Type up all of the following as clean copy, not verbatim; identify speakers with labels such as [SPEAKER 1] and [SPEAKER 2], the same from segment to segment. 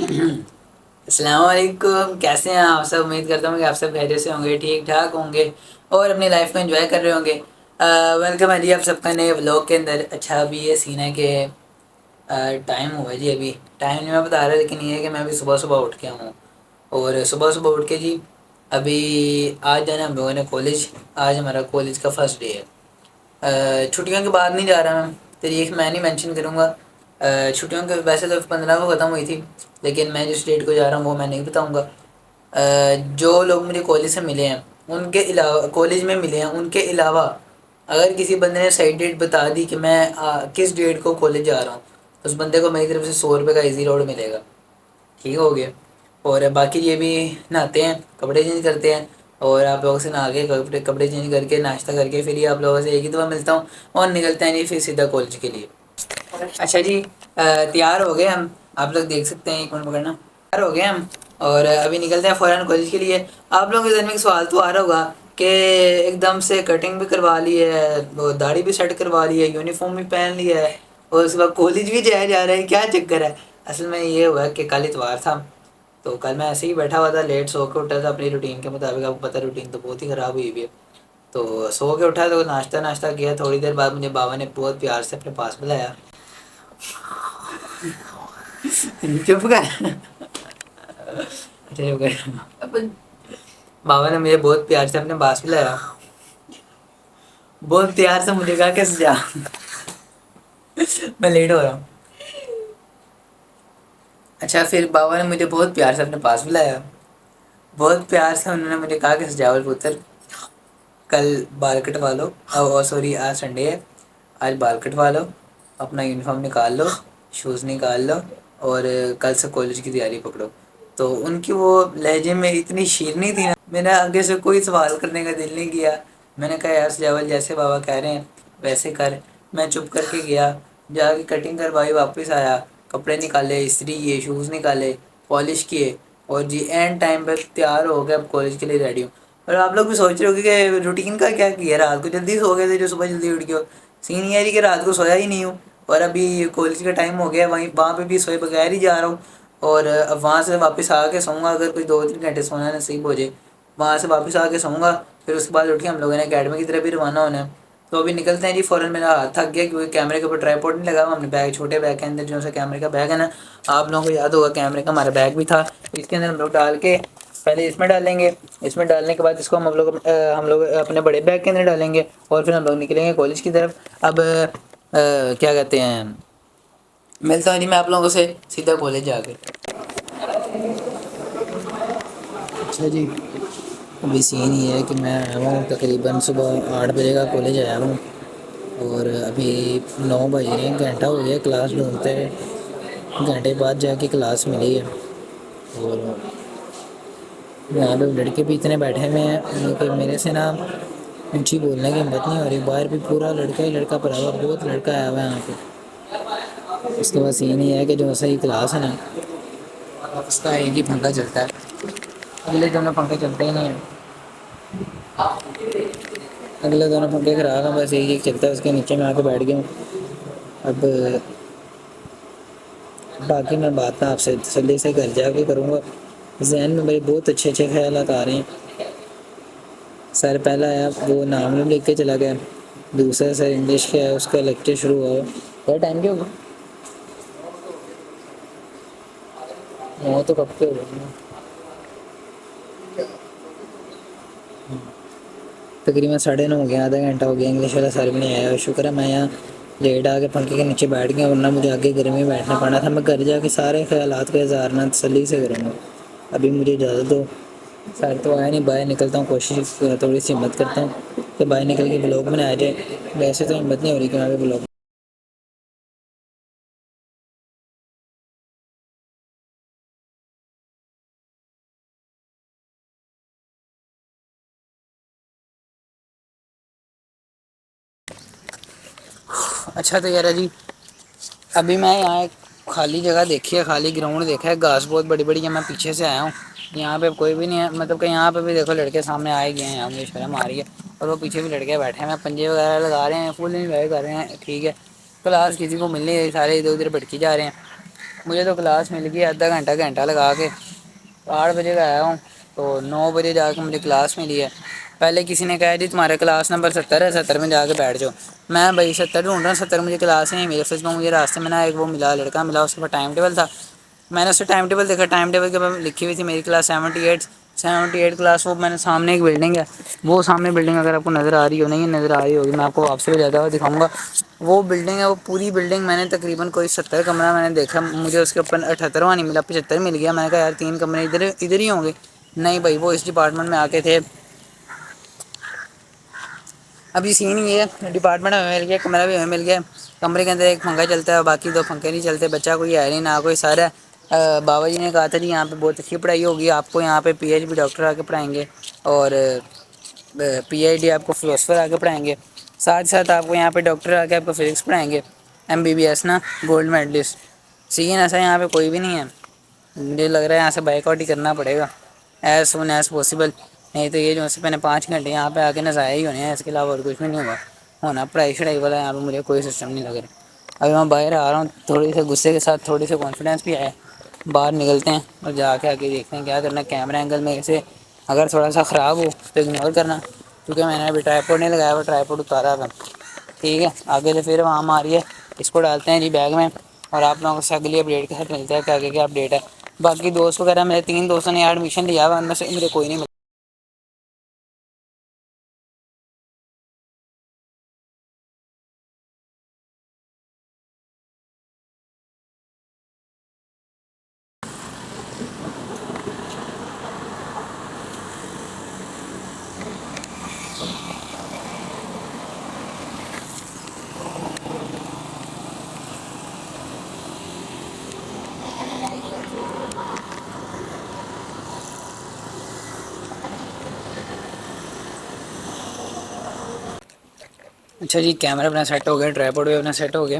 [SPEAKER 1] السلام علیکم، کیسے ہیں آپ سب؟ امید کرتا ہوں کہ آپ سب خیریت سے ہوں گے، ٹھیک ٹھاک ہوں گے اور اپنی لائف کو انجوائے کر رہے ہوں گے۔ ویلکم ہے جی آپ سب کا نئے بلاگ کے اندر۔ اچھا ابھی یہ سین ہے کہ ٹائم ہوا جی، ابھی ٹائم نہیں میں بتا رہا، لیکن یہ ہے کہ میں ابھی صبح صبح اٹھ کے ہوں اور صبح صبح اٹھ کے جی ابھی آج جانا ہم لوگوں نے کالج۔ آج ہمارا کالج کا فرسٹ ڈے ہے۔ چھٹیوں کے بعد نہیں جا رہا میں، تاریخ میں نہیں مینشن کروں گا۔ چھٹیوں کے ویسے تو 15 کو ختم ہوئی تھی، لیکن میں جس ڈیٹ کو جا رہا ہوں وہ میں نہیں بتاؤں گا۔ جو لوگ مجھے کالج سے ملے ہیں ان کے علاوہ، کالج میں ملے ہیں ان کے علاوہ، اگر کسی بندے نے صحیح ڈیٹ بتا دی کہ میں کس ڈیٹ کو کالج جا رہا ہوں، اس بندے کو میری طرف سے 100 روپے کا ایزی روڈ ملے گا۔ ٹھیک ہو گیا؟ اور باقی یہ بھی نہاتے ہیں، کپڑے چینج کرتے ہیں، اور آپ لوگوں سے نہا کے کپڑے چینج کر کے ناشتہ کر کے پھر یہ آپ لوگوں سے ایک ہی دفعہ ملتا ہوں اور نکلتے ہیں نہیں پھر سیدھا کالج کے لیے۔ اچھا جی، تیار ہو گئے ہم، آپ لوگ دیکھ سکتے ہیں، ایک منٹ پکڑنا، تیار ہو گئے ہم اور ابھی نکلتے ہیں فوراً کالج کے لیے۔ آپ لوگوں کے ذہن میں ایک سوال تو آ رہا ہوگا کہ ایک دم سے کٹنگ بھی کروا لی ہے، داڑھی بھی سیٹ کروا لی ہے، یونیفارم بھی پہن لیا ہے اور اس کے بعد کالج بھی جایا جا رہا ہے، کیا چکر ہے؟ اصل میں یہ ہوا کہ کل اتوار تھا، تو کل میں ایسے ہی بیٹھا ہوا تھا، لیٹ سو کے اٹھا تھا اپنی روٹین کے مطابق۔ آپ کو پتہ روٹین تو بہت ہی خراب ہوئی ہوئی ہے۔ تو سو کے اٹھا تو ناشتہ کیا، تھوڑی دیر بعد مجھے بابا نے بہت پیار سے اپنے پاس بلایا۔ چپ کر، اچھا چپ کر۔ بابا نے مجھے بہت پیار سے اپنے پاس بلایا، بہت پیار سے مجھے کہا کہ جا، میں لیٹ ہو رہا ہوں۔ اچھا پھر بابا نے مجھے بہت پیار سے اپنے پاس بلایا، بہت پیار سے انہوں نے مجھے کہا کہ سجاول پتر کل بال کٹوا لو، سوری آج سنڈے ہے، آج بال کٹوا لو، اپنا یونیفارم نکال لو، شوز نکال لو اور کل سے کالج کی تیاری پکڑو۔ تو ان کی وہ لہجے میں اتنی شیرنی تھی نا، میرا آگے سے کوئی سوال کرنے کا دل نہیں کیا۔ میں نے کہا یار سجاول جیسے بابا کہہ رہے ہیں ویسے کر۔ میں چپ کر کے گیا، جا کے کٹنگ کروائی، واپس آیا، کپڑے نکالے، استری کیے، شوز نکالے، پالش کیے اور جی اینڈ ٹائم پہ تیار ہو گیا، اب کالج کے لیے ریڈی ہوں۔ اور آپ لوگ بھی سوچ رہے ہو کہ روٹین کا کیا کیا، رات کو جلدی سو گئے تھے جو صبح جلدی اٹھ گئے ہو۔ سین یہ ہے کہ رات کو سویا ہی نہیں ہوں اور ابھی کالج کا ٹائم ہو گیا، وہاں پہ بھی سوئے بغیر ہی جا رہا ہوں اور اب وہاں سے واپس آ کے سوؤں گا، اگر کوئی 2-3 گھنٹے سونا نصیب ہو جائے، وہاں سے واپس آ کے سوؤں گا، پھر اس کے بعد اٹھ کے ہم لوگوں نے اکیڈمی کی طرف بھی روانہ ہونا ہے۔ تو ابھی نکلتے ہیں جی فوراً۔ میرا ہاتھ تھک گیا کیونکہ کیمرے کے اوپر ٹرائی پوڈ نہیں لگا ہوا، ہم نے بیگ، چھوٹے بیگ کے اندر جو سا کیمرے کا بیگ ہے نا، آپ لوگوں کو یاد ہوگا کیمرے کا ہمارا بیگ بھی تھا، اس کے اندر ہم لوگ ڈال کے پہلے اس میں ڈالیں گے، اس میں ڈالنے کے بعد اس کو ہم لوگ اپنے بڑے بیگ کے اندر ڈالیں گے اور پھر ہم لوگ نکلیں گے کالج کی طرف۔ اب کیا کہتے ہیں، ملتا ہوں جی میں آپ لوگوں سے سیدھا کالج جا کے۔ اچھا جی، ابھی سین یہ ہے کہ میں آیا ہوں تقریباً صبح 8 بجے کا کالج آیا ہوں اور ابھی 9 بج رہے ہیں، گھنٹہ ہو گیا کلاس ڈھونڈتے ہوئے، گھنٹے بعد جا کے کلاس ملی ہے۔ اور یہاں پہ لڑکے بھی اتنے بیٹھے ہوئے ہیں کہ میرے سے نا اونچی بولنے کی ہمت نہیں ہو رہی، باہر بھی پورا لڑکا ہی لڑکا پڑا ہوا، بہت لڑکا آیا ہوا ہے یہاں پہ۔ اس کے بعد سین یہ ہے کہ جو صحیح کلاس ہے نا، اس کا ایک ہی پنکھا چلتا ہے، اگلے دونوں پنکھے چلتے ہی نہیں ہیں، اگلے دونوں پنکھے خراب ہیں، بس ایک چلتا ہے، اس کے نیچے میں آ کے بیٹھ گیا ہوں۔ اب باقی میں بات آپ سے تسلی سے گھر جا کے کروں گا۔ ذہن میں میرے بہت اچھے اچھے خیالات آ رہے ہیں۔ سر پہلا آیا وہ نام لکھ کے چلا گیا، دوسرا سر انگلش کا ہے، اس کا لیکچر شروع ہوا۔ کیا ٹائم کیا ہوگا؟ وہ تو کب کے ہو گئے، تقریباً 9:30 ہو گیا، آدھا گھنٹہ ہو گیا، انگلش والا سر بھی نہیں آیا۔ شکر ہے میں یہاں لیٹ آ کے پنکھے کے نیچے بیٹھ گیا، ورنہ مجھے آگے گرمی میں بیٹھنا پڑنا تھا۔ میں گھر جا کے سارے خیالات کا اظہار نہ تسلی سے کروں گا۔ ابھی مجھے اجازت دو، سر تو آیا نہیں، باہر نکلتا ہوں، کوشش تھوڑی سی ہمت کرتا ہوں کہ باہر نکل کے بلاگ بنایا جائے۔ ویسے تو ہمت نہیں ہو رہی کہ میں بلاگ اچھا تو یار جی، ابھی میں یہاں ایک خالی جگہ دیکھی ہے، خالی گراؤنڈ دیکھا ہے، گھاس بہت بڑی بڑی ہے، میں پیچھے سے آیا ہوں، یہاں پہ کوئی بھی نہیں ہے، مطلب کہ یہاں پہ بھی دیکھو لڑکے سامنے آئے گئے ہیں، مجھے شرم آ رہی ہے، اور وہ پیچھے بھی لڑکے بیٹھے ہیں، پنجے وغیرہ لگا رہے ہیں، فل انجوائے کر رہے ہیں، ٹھیک ہے۔ کلاس کسی کو مل نہیں رہی، سارے ادھر ادھر بھٹکی جا رہے ہیں۔ مجھے تو کلاس مل گئی آدھا گھنٹہ لگا کے، 8 بجے کا آیا ہوں تو 9 بجے جا کے مجھے کلاس ملی ہے۔ پہلے کسی نے کہا جی تمہارا کلاس نمبر 70 ہے، 70 میں جا کے بیٹھ جاؤ۔ میں بھائی 70 ڈھونڈ رہا ہوں، 70 مجھے کلاس ہی نہیں ملی۔ پھر مجھے راستے میں نا ایک وہ ملا، لڑکا ملا، اس کے پاس ٹائم ٹیبل تھا۔ میں نے اس سے ٹائم ٹیبل دیکھا، ٹائم ٹیبل کے اوپر لکھی ہوئی تھی میری کلاس 78 کلاس۔ وہ میں نے سامنے ایک بلڈنگ ہے، وہ سامنے بلڈنگ اگر آپ کو نظر آ رہی ہو، نہیں نظر آ رہی ہوگی، میں آپ کو آپ سے بھی زیادہ دکھاؤں گا۔ وہ بلڈنگ ہے، وہ پوری بلڈنگ میں نے تقریباً کوئی 70 کمرہ میں نے دیکھا، مجھے اس کے اوپر 78واں نہیں ملا، 75 مل گیا۔ میں نے کہا یار 3 کمرے ادھر ہی ہوں گے۔ نہیں بھائی، وہ اس ڈپارٹمنٹ میں آ کے تھے۔ ابھی سین یہ ہے، ڈپارٹمنٹ ہمیں مل گیا، کمرہ بھی ہمیں مل گیا۔ کمرے کے اندر ایک پنکھا چلتا ہے اور باقی 2 پنکھے نہیں چلتے۔ بچہ کوئی ہے نہیں، نہ کوئی سر ہے۔ بابا جی نے کہا تھا جی یہاں پہ بہت اچھی پڑھائی ہوگی، آپ کو یہاں پہ پی ایچ ڈی ڈاکٹر آ کے پڑھائیں گے، اور پی ایچ ڈی آپ کو فلاسفر آ کے پڑھائیں گے، ساتھ ساتھ آپ کو یہاں پہ ڈاکٹر آ کے آپ کو فزکس پڑھائیں گے، MBBS نا، گولڈ میڈلسٹ۔ سین ایسا یہاں پہ کوئی بھی نہیں ہے۔ مجھے لگ رہا ہے یہاں سے بائک آؤٹ ہی کرنا پڑے گا ایز سون ایز پاسبل، نہیں تو یہ جو سے میں نے 5 گھنٹے یہاں پہ آ کے نظائے ہی ہونے ہیں، اس کے علاوہ اور کچھ بھی نہیں ہونا پڑھائی شڑائی والا یہاں پہ مجھے کوئی سسٹم نہیں لگ رہا۔ ابھی میں باہر آ رہا ہوں، تھوڑی سے غصے کے ساتھ، تھوڑی سے کانفیڈینس بھی آیا، باہر نکلتے ہیں اور جا کے آگے دیکھتے ہیں کیا کرنا ہے۔ کیمرہ اینگل میں سے اگر تھوڑا سا خراب ہو تو اگنور کرنا، کیونکہ میں نے ابھی ٹرائیپوڈ نہیں لگایا ہوا، ٹرائیپوڈ اتارا تھا، ٹھیک ہے۔ آگے سے پھر وہاں ماری ہے، اس کو ڈالتے ہیں جی بیگ میں، اور آپ لوگوں سے اگلی اپڈیٹ کے ساتھ ملتا ہے کہ آگے کیا اپڈیٹ ہے۔ باقی دوست وغیرہ میرے 3 دوستوں نے ایڈمیشن لیا ہوا، ان میں سے مجھے کوئی نہیں ملا۔ اچھا جی، کیمرہ اپنا سیٹ ہو گیا، ٹرائیپوڈ بھی اپنا سیٹ ہو گیا۔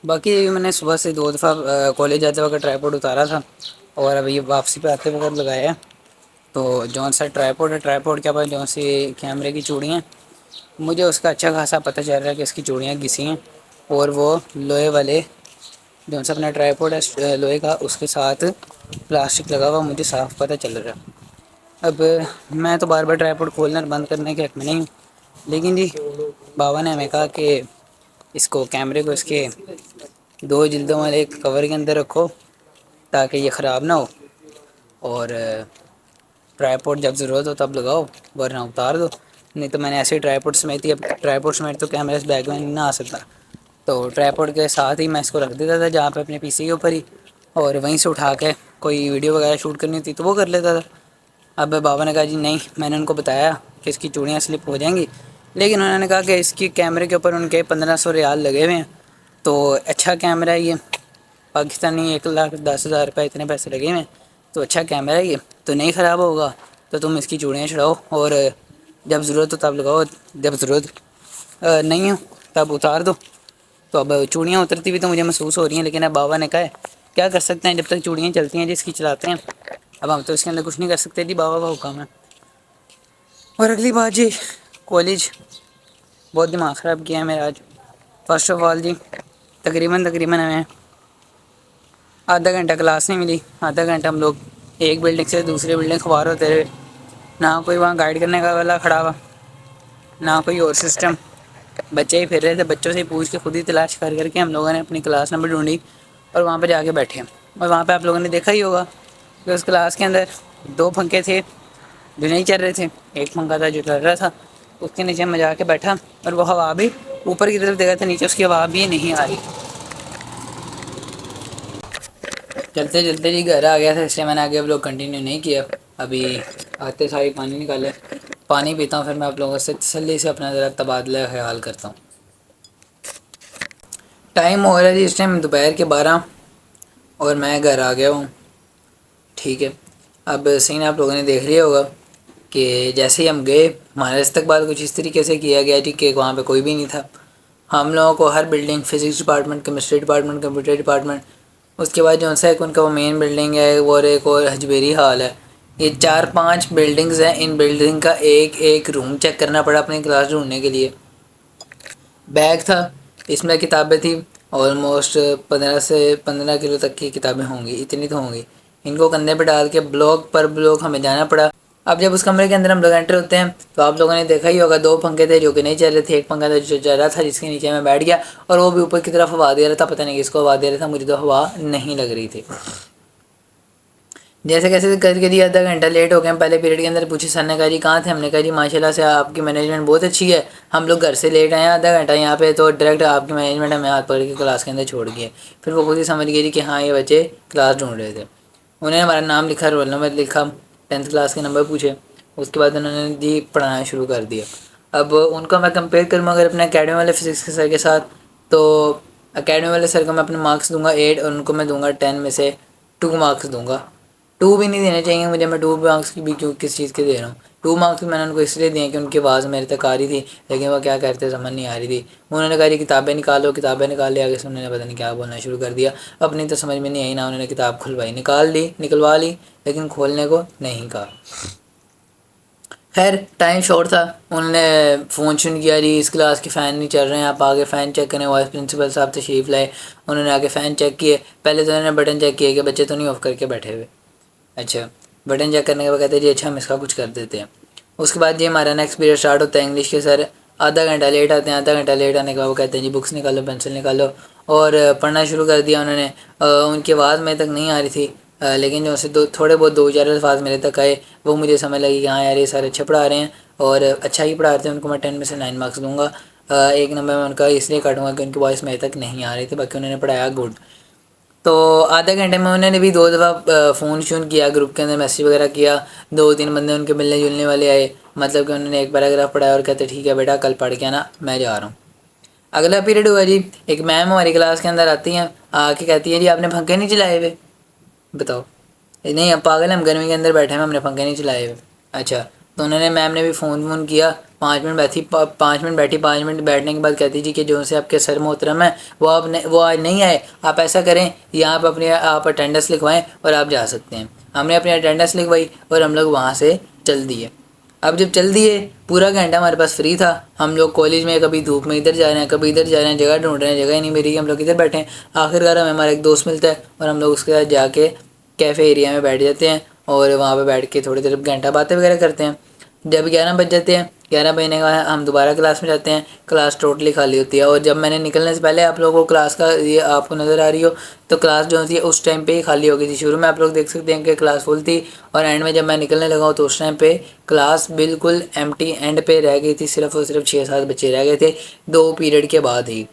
[SPEAKER 1] باقی میں نے صبح سے 2 دفعہ کالج جاتے وقت ٹرائیپوڈ اتارا تھا، اور ابھی واپسی پہ آتے وقت لگایا۔ تو جون سا ٹرائیپوڈ ہے، ٹرائیپوڈ کے بعد جون سی کیمرے کی چوڑیاں، مجھے اس کا اچھا خاصا پتہ چل رہا ہے کہ اس کی چوڑیاں گھسی ہیں، اور وہ لوہے والے جون سا اپنا ٹرائیپوڈ ہے لوہے کا، اس کے ساتھ پلاسٹک لگا ہوا، مجھے صاف پتہ چل رہا ہے۔ اب میں تو بار بار ٹرائیپوڈ کھولنا اور بند کرنے کے حق میں نہیں ہوں، لیکن جی بابا نے ہمیں کہا کہ اس کو کیمرے کو اس کے 2 جلدوں والے ایک کور کے اندر رکھو تاکہ یہ خراب نہ ہو، اور ٹرائیپوڈ جب ضرورت ہو تب لگاؤ، ورنہ اتار دو۔ نہیں تو میں نے ایسے ہی ٹرائیپوڈ سمیت ہی، اب ٹرائیپوڈ سمیت تو کیمرہ اس بیگ میں نہ آ سکتا، تو ٹرائیپوڈ کے ساتھ ہی میں اس کو رکھ دیتا تھا جہاں پہ اپنے PC کے اوپر ہی، اور وہیں سے اٹھا کے کوئی ویڈیو وغیرہ شوٹ کرنی ہوتی تو وہ کر لیتا تھا۔ اب بابا نے کہا جی نہیں، میں نے ان کو بتایا کہ اس کی چوڑیاں سلپ ہو جائیں گی، لیکن انہوں نے کہا کہ اس کی کیمرے کے اوپر ان کے 1500 ریال لگے ہوئے ہیں، تو اچھا کیمرہ ہے یہ، پاکستانی 1,10,000 روپے اتنے پیسے لگے ہوئے ہیں، تو اچھا کیمرہ ہے یہ، تو نہیں خراب ہوگا، تو تم اس کی چوڑیاں چھڑاؤ اور جب ضرورت ہو تب لگاؤ، جب ضرورت نہیں ہو تب اتار دو۔ تو اب چوڑیاں اترتی بھی تو مجھے محسوس ہو رہی ہیں، لیکن اب بابا نے کہا ہے کیا کر سکتے ہیں، جب تک چوڑیاں چلتی ہیں جس کی چلاتے ہیں، اب ہم تو اس کے اندر کچھ نہیں کر سکتے جی، بابا کا حکم ہے۔ اور اگلی بات جی، کالج بہت دماغ خراب کیا ہے میرا آج۔ فرسٹ آف آل جی، تقریباً ہمیں آدھا گھنٹہ کلاس نہیں ملی، آدھا گھنٹہ ہم لوگ ایک بلڈنگ سے دوسرے بلڈنگ خوار ہوتے رہے، نہ کوئی وہاں گائیڈ کرنے کا والا کھڑا ہوا، نہ کوئی اور سسٹم، بچے ہی پھر رہے تھے، بچوں سے پوچھ کے خود ہی تلاش کر کر کے ہم لوگوں نے اپنی کلاس نمبر ڈھونڈی، اور وہاں پہ جا کے بیٹھے۔ اور وہاں پہ آپ لوگوں نے دیکھا ہی ہوگا کہ اس کلاس کے اندر 2 پنکھے تھے جو نہیں چل رہے تھے، ایک پنکھا تھا جو چل رہا تھا، اس کے نیچے میں جا کے بیٹھا، اور وہ ہوا بھی اوپر کی طرف دیکھا تھا، نیچے اس کی ہوا بھی نہیں آ رہی۔ چلتے چلتے جی گھر آ گیا تھا، اس لیے میں نے آگے اب لوگ کنٹینیو نہیں کیا۔ ابھی آتے ساری پانی نکالے، پانی پیتا ہوں، پھر میں آپ لوگوں سے تسلی سے اپنا ذرا تبادلہ خیال کرتا ہوں۔ ٹائم ہو رہا ہے جی اس ٹائم دوپہر کے 12، اور میں گھر آ گیا ہوں، ٹھیک ہے۔ اب سین آپ لوگوں نے دیکھ لیا ہوگا کہ جیسے ہی ہم گئے ہمارا استقبال کچھ اس طریقے سے کیا گیا جی کہ وہاں پہ کوئی بھی نہیں تھا۔ ہم لوگوں کو ہر building, physics department, chemistry department, computer department, اس کے بعد جو سا ایک ان کا وہ مین بلڈنگ ہے، اور ایک اور حجبیری ہال ہے، یہ 4-5 بلڈنگز ہیں۔ ان بلڈنگ کا ایک ایک روم چیک کرنا پڑا اپنی کلاس ڈھونڈنے کے لیے۔ بیگ تھا، اس میں کتابیں تھیں، آلموسٹ 15 کلو تک کی کتابیں ہوں گی، اتنی تو ہوں گی۔ ان کو کندھے پہ ڈال کے بلاک پر بلاک ہمیں جانا پڑا۔ اب جب اس کمرے کے اندر ہم لوگ انٹر ہوتے ہیں تو آپ لوگوں نے دیکھا ہی ہوگا 2 پنکھے تھے جو کہ نہیں چل رہے تھے، ایک پنکھا تھا جو چل رہا تھا جس کے نیچے میں بیٹھ گیا اور وہ بھی اوپر کی طرف ہوا دے رہا تھا، پتہ نہیں کس کو ہوا دے رہا تھا، مجھے تو ہوا نہیں لگ رہی تھی۔ جیسے کیسے کر کے آدھا گھنٹہ لیٹ ہو گئے، پہلے پیریڈ کے اندر پوچھے، سر نے کہا جی کہاں تھے؟ ہم نے کہا جی ماشاءاللہ سے آپ کی مینجمنٹ بہت اچھی ہے، ہم لوگ گھر سے لیٹ آئے ہیں آدھا گھنٹہ یہاں پہ تو ڈائریکٹ آپ کی مینجمنٹ ہمیں ہاتھ پکڑ کے کلاس کے اندر چھوڑ گئی ہے۔ پھر وہ خود ہی سمجھ گئی جی کہ ہاں یہ بچے کلاس ڈھونڈ رہے تھے۔ انہوں نے ہمارا نام لکھا، رول نمبر لکھا، 10th کلاس کے نمبر پوچھے، اس کے بعد انہوں نے جی پڑھانا شروع کر دیا۔ اب ان کو میں کمپیئر کروں اگر اپنے اکیڈمی والے فزکس کے سر کے ساتھ، تو اکیڈمی والے سر کو میں اپنے مارکس دوں گا 8 اور ان کو میں دوں گا 10 میں سے 2 مارکس دوں گا۔ 2 بھی نہیں دینے چاہیے مجھے، میں 2 مارکس کی بھی کیوں کس چیز کے دے رہا ہوں؟ 2 مارکس میں نے ان کو اس لیے دیے کہ ان کی آواز میرے تک آ رہی تھی لیکن وہ کیا کرتے سمجھ نہیں آ رہی تھی۔ انہوں نے کہا جی کتابیں نکالو، کتابیں نکال لیا، آگے سے انہوں نے پتہ نہیں کیا بولنا شروع کر دیا، اپنی تو سمجھ میں نہیں آئی، نہ انہوں نے کتاب کھلوائی، نکلوا لی لیکن کھولنے کو نہیں کہا۔ خیر ٹائم شارٹ تھا، انہوں نے فون کیا جی اس کلاس کے فین نہیں چل رہے ہیں، آپ آگے فین چیک کریں۔ وائس پرنسپل صاحب تشریف لائے، انہوں نے آگے فین چیک کیے، پہلے تو انہوں نے بٹن چیک کیے کہ بچے تو نہیں آف کر کے بیٹھے ہوئے۔ اچھا بٹن چیک کرنے کے بعد کہتے ہیں جی اچھا ہم اس کا کچھ کر دیتے ہیں۔ اس کے بعد جی ہمارا نیکسٹ پیریڈ اسٹارٹ ہوتا ہے انگلش کے، سر آدھا گھنٹہ لیٹ آتے ہیں، آدھا گھنٹہ لیٹ آنے کے بعد وہ کہتے ہیں جی بکس نکالو، پینسل نکالو، اور پڑھنا شروع کر دیا انہوں نے۔ ان کی آواز میرے تک نہیں آ رہی تھی لیکن جو سے تھوڑے بہت 2-4 الفاظ میرے تک آئے، وہ مجھے سمجھ لگی کہ ہاں یار یہ سر اچھا پڑھا رہے ہیں اور اچھا ہی پڑھا رہے ہیں۔ ان کو میں 10 میں سے 9 مارکس دوں گا، 1 نمبر میں ان کا اس لیے کاٹوں گا کہ ان کی وائس میرے تک نہیں آ رہی تھی، باقی انہوں نے پڑھایا گڈ۔ تو آدھے گھنٹے میں انہوں نے بھی 2 دفعہ فون کیا، گروپ کے اندر میسیج وغیرہ کیا، 2-3 بندے ان کے ملنے جلنے والے آئے، مطلب کہ انہوں نے ایک پیراگراف پڑھایا اور کہتے ٹھیک ہے بیٹا کل پڑھ کے آنا، میں جا رہا ہوں۔ اگلا پیریڈ ہوا جی، ایک میم ہماری کلاس کے اندر آتی ہیں، آ کے کہتی ہیں جی آپ نے پنکھے نہیں چلائے ہوئے؟ بتاؤ نہیں اب پاگل ہم گرمی کے اندر بیٹھے ہیں، ہم نے پنکھے نہیں چلائے ہوئے۔ اچھا تو انہوں نے میم نے بھی فون کیا، 5 منٹ بیٹھی، 5 منٹ بیٹھنے کے بعد کہتی جی کہ جو سے آپ کے سر محترم ہیں وہ آج نہیں آئے، آپ ایسا کریں یہاں پہ آپ اٹینڈنس لکھوائیں اور آپ جا سکتے ہیں۔ ہم نے اپنی اٹینڈنس لکھوائی اور ہم لوگ وہاں سے چل دیے۔ اب جب چل دیے پورا گھنٹہ ہمارے پاس فری تھا، ہم لوگ کالج میں کبھی دھوپ میں ادھر جا رہے ہیں کبھی ادھر جا رہے ہیں، جگہ ڈھونڈ رہے ہیں، جگہ ہی نہیں ملی، ہم لوگ ادھر بیٹھے ہیں۔ آخرکار ہمیں ہمارا ایک دوست ملتا ہے اور ہم لوگ اس کے ساتھ جا کے کیفے ایریا میں بیٹھ جاتے ہیں اور وہاں پہ بیٹھ کے تھوڑی دیر گھنٹہ باتیں وغیرہ کرتے ہیں۔ جب 11 بج جاتے ہیں، 11 بجنے کے بعد ہم دوبارہ کلاس میں جاتے ہیں، کلاس ٹوٹلی خالی ہوتی ہے۔ اور جب میں نے نکلنے سے پہلے آپ لوگوں کو کلاس کا یہ آپ کو نظر آ رہی ہو تو کلاس جو ہوتی ہے اس ٹائم پہ ہی خالی ہو گئی تھی۔ شروع میں آپ لوگ دیکھ سکتے ہیں کہ کلاس فل تھی اور اینڈ میں جب میں نکلنے لگا ہوں تو اس ٹائم پہ کلاس بالکل ایمٹی اینڈ پہ رہ گئی تھی، صرف اور صرف 6-7 بچے رہ گئے تھے 2 پیریڈ کے بعد ہی۔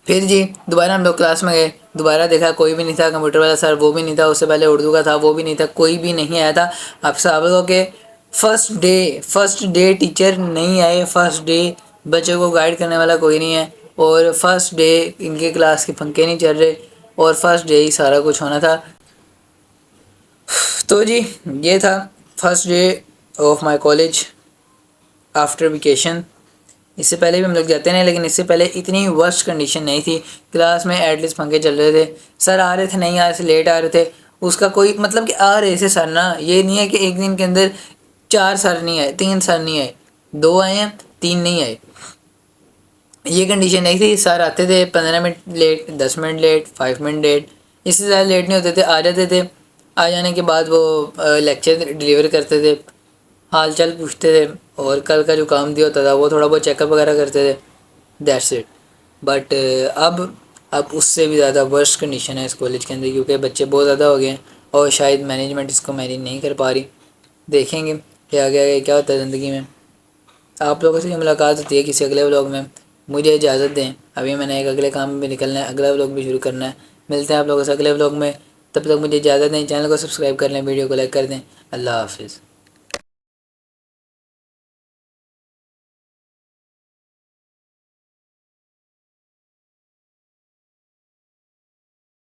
[SPEAKER 1] پھر جی دوبارہ ہم لوگ کلاس میں گئے، دوبارہ دیکھا کوئی بھی نہیں تھا، کمپیوٹر والا سر وہ بھی نہیں تھا، اس سے پہلے اردو کا تھا وہ بھی نہیں تھا، کوئی بھی نہیں آیا تھا۔ اب صاحب کہ فرسٹ ڈے ٹیچر نہیں آئے، فرسٹ ڈے بچوں کو گائیڈ کرنے والا کوئی نہیں ہے، اور فرسٹ ڈے ان کے کلاس کے پنکھے نہیں چل رہے، اور فرسٹ ڈے ہی سارا کچھ ہونا تھا۔ تو جی یہ تھا first day of my college after vacation. اس سے پہلے بھی ہم لوگ جاتے ہیں لیکن اس سے پہلے اتنی ورسٹ کنڈیشن نہیں تھی، کلاس میں ایٹ لیسٹ پنکھے چل رہے تھے، سر آ رہے تھے نہیں آ رہے تھے، لیٹ آ رہے تھے، اس کا کوئی مطلب کہ آ رہے تھے سر نا، یہ نہیں ہے کہ ایک دن کے اندر 4 سر نہیں آئے، 3 سر نہیں آئے، 2 آئے ہیں 3 نہیں آئے، یہ کنڈیشن نہیں تھی۔ سر آتے تھے 15 minute late, 10 minute late, 5 minute late, اس سے زیادہ لیٹ نہیں ہوتے تھے، آ جاتے تھے، آ جانے کے بعد وہ لیکچر ڈلیور کرتے تھے، حال چال پوچھتے تھے اور کل کا جو کام دیا ہوتا تھا وہ تھوڑا بہت چیک اپ وغیرہ کرتے تھے، دیٹس اٹ۔ بٹ اب اس سے بھی زیادہ ورسٹ کنڈیشن ہے اس کالج کے اندر، کیونکہ بچے بہت زیادہ ہو گئے ہیں اور شاید مینجمنٹ اس کو مینیج نہیں کر پا رہی۔ دیکھیں گے کہ آگے کیا ہوتا ہے زندگی میں۔ آپ لوگوں سے ملاقات ہوتی ہے کسی اگلے ولاگ میں، مجھے اجازت دیں، ابھی میں نے ایک اگلے کام میں بھی نکلنا ہے، اگلا ولاگ بھی شروع کرنا ہے۔ ملتے ہیں آپ لوگوں سے اگلے ولاگ میں، تب تک مجھے اجازت دیں، چینل کو سبسکرائب کر لیں، ویڈیو کو لائک کر دیں۔ اللہ حافظ۔